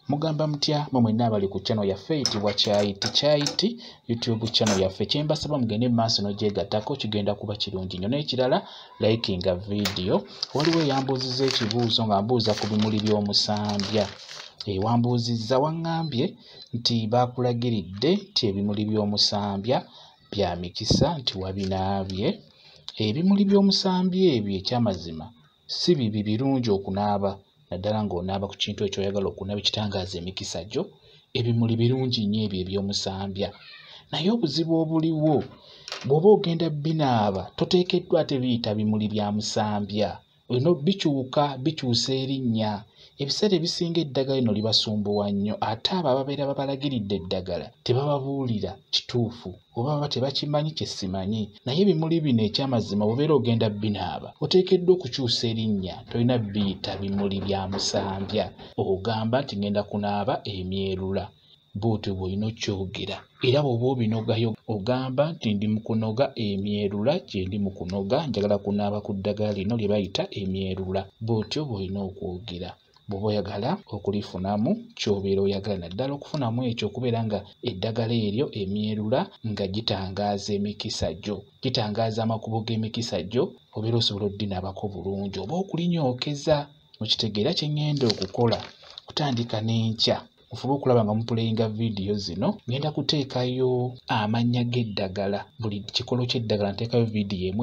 Mugamba mutya mwenna abali ku channel yaffe eyitibwa Kyayiti YouTube channel yaffe. Kyembasaba mugende maaso n'ogyegattako kigenda kuba kirungi nnyo. N'ekirala likinga video. Waliwo eyambuuzizza ekibuuzo nga mbuuza ku bimuli by'omusambya. Wambuuzizza waŋŋambye nti baakulagiridde nti ebimuli by'omusambya bya mikisa nti wabinaabye. Ebimuli by'omusambya ebyo ekyamazima si bibi birungi okunaaba. Naddala ng'onaaba ku kintu ekyo oyagala okunaaba ekitangaaza emikisa gyo. Ebimuli birungi nnyo ebyo eby'omusambya. Naye obuzibu obuliwo bw'oba ogenda binaaba toteekeddwa ate biyita bimuli bya musambya. Olina bikyusa erinnya. Ebiseera ebisinga eddagala lino libasumbuwa nnyo ate abo ababeera babalagiridde eddagala tebababuulira kituufu oba baba tebakimanyi kye simanyi. Naye ebimuli bino ekyamazima bw'obeera ogenda binaaba oteekeddwa okukyusa erinnya, tolina biyita bimuli bya musambya. Ogamba nti ngenda kunaaba emyerula, bw'otyo bw'olina okyogera. Era bw'oba obinogayo ogamba nti ndi mu kunoga emyerula, gye ndi mu kunoga njagala kunaaba ku ddagala lino lye bayita emyerula. Bw'otyo bw'olina okwogera. Bw'oba oyagala okulifunamu ky'obeera oyagala, naddala okufunamu ekyo okubeera nga eddagala eryo emyerula nga gitangaaza emikisa gyo, gitangaaza amakubo g'emikisa gyo, obeera osobola oddinaabako bulungi oba okulinyookeza. Mukitegeera kye ngenda okukola kutandika n'enkya mufube okulaba nga mupuleyinga vidiyo zino. Ngenda kuteekayo amannya g'eddagala, buli kikolo ky'eddagala nteekayo vidiyo emu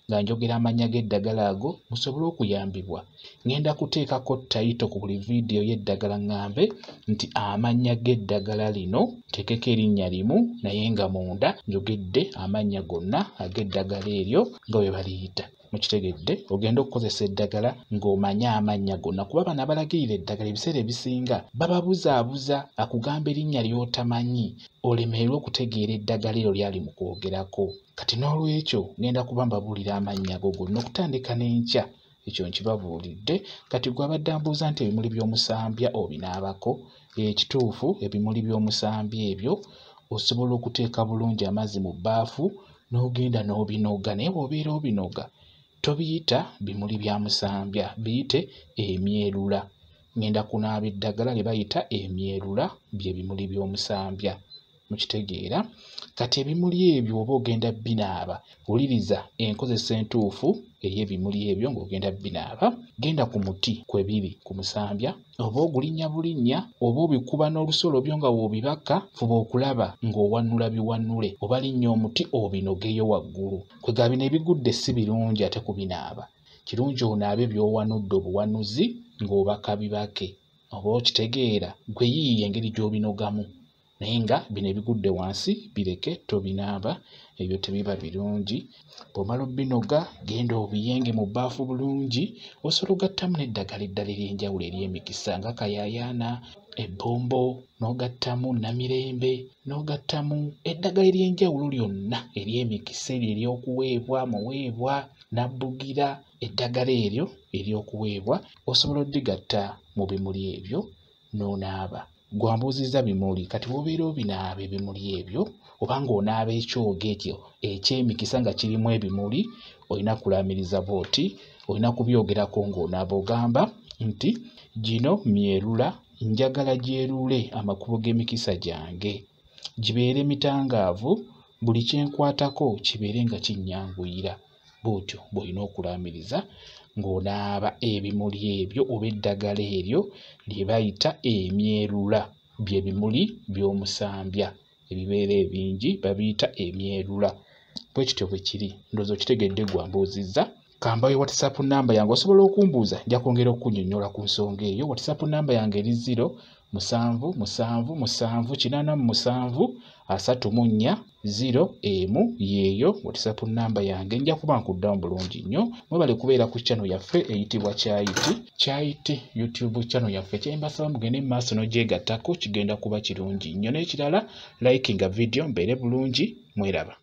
nga njogera amannya g'eddagala ago musobole okuyambibwa. Ngenda kuteekako tayito ku buli vidiyo y'eddagala ŋŋambe nti amannya g'eddagala lino, nteekeko erinnya limu naye nga munda njogedde amannya gonna ag'eddagala eryo nga bwe baliyita. Mukitegedde ogenda okukozesa eddagala ng'omanya amannya gonna, kuba bano abalagirira eddagala ebiseera ebisinga bababuzaabuza akugamba erinnya ly'otamanyi olemererwe okutegeera eddagala eryo lyali mu kwogerako. Kati n'olwekyo ngenda kuba mbabuulira amannya go gonna okutandika n'enkya. Ekyo nkibabuulidde. Kati gwe abadde ambuuza nti ebimuli by'omusambya obinaabako, ekituufu ebimuli by'omusambya ebyo osobola okuteeka bulungi amazzi mu bbaafu n'ogenda n'obinoga. Naye bw'obeera obinoga tobiyita bimuli bya musambya, biyite emyerula. Ngenda kunaaba eddagala lye bayita emyerula, bye bimuli by'omusambya. Mukitegeera? Kati ebimuli ebyo oba ogenda binaaba, wuliriza enkozesa entuufu ey'ebimuli ebyo ng'ogenda binaaba. Genda ku muti kwe biri ku musambya, oba ogulinnya bulinnya oba obikuba n'olusolobyo nga w'obibaka, fuba okulaba ng'owanula biwanule, oba linnya omuti obinogeyo waggulu. Kwega bino ebigudde si birungi ate kubinaaba. Kirungi onaabe by'owanudde obuwanuzi ng'obaka bibake. Oba okitegeera? Gwe yiiya engeri gy'obinogamu. Naye nga bino ebigudde wansi bireke tobinaaba, ebyo tebiba birungi. Bw'omala obinoga genda obiyenge mu bbaafu bulungi. Osobola ogattamu n'eddagala eddala ery'enjawulo ery'emikisa nga kayayaana, ebbombo, n'ogattamu namirembe, n'ogattamu eddagala ery'enjawulo lyonna ery'emikisa eryo ery'okuweebwa, muweebwa, nabbugira. Eddagala eryo ery'okuweebwa osobola oddigatta mu bimuli ebyo n'onaaba. Gwambuuzizza bimuli, kati bw'obeera obinaaba ebimuli ebyo oba ng'onaaba ekyogo ekyo eky'emikisa nga kirimu ebimuli, olina kulaamiriza bw'oti, olina kubyogerako ng'onaaba ogamba nti gino myerula, njagala gyerule amakubo g'emikisa gyange, gibeere mitangaavu, buli kyenkwatako kibeere nga kinnyanguyira. Bw'otyo bw'olina okulaamiriza ng'onaaba ebimuli ebyo oba eddagala eryo lye bayita emyerula, bye bimuli by'omusambya. Ebibeera ebingi babiyita emyerula. Bwe kityo bwe kiri. Ndowooza okitegedde gwambuuzizza. Kambayo WhatsApp namba yange, osobola okumbuuza, nja kwongera okukunnyonnyola ku nsonga eyo. WhatsApp namba yange eri 0778734 yeeyo WhatsApp namba yange. Nja kuba nkuddamu bulungi nnyo. Mwebale kubeera ku channel yaffe eyitibwa Kyayiti YouTube channel yaffe. Kyembasaba mugende mu maaso n'ogyegattako kigenda kuba kirungi nnyo. N'ekirala likinga video mbeere bulungi. Mweraba.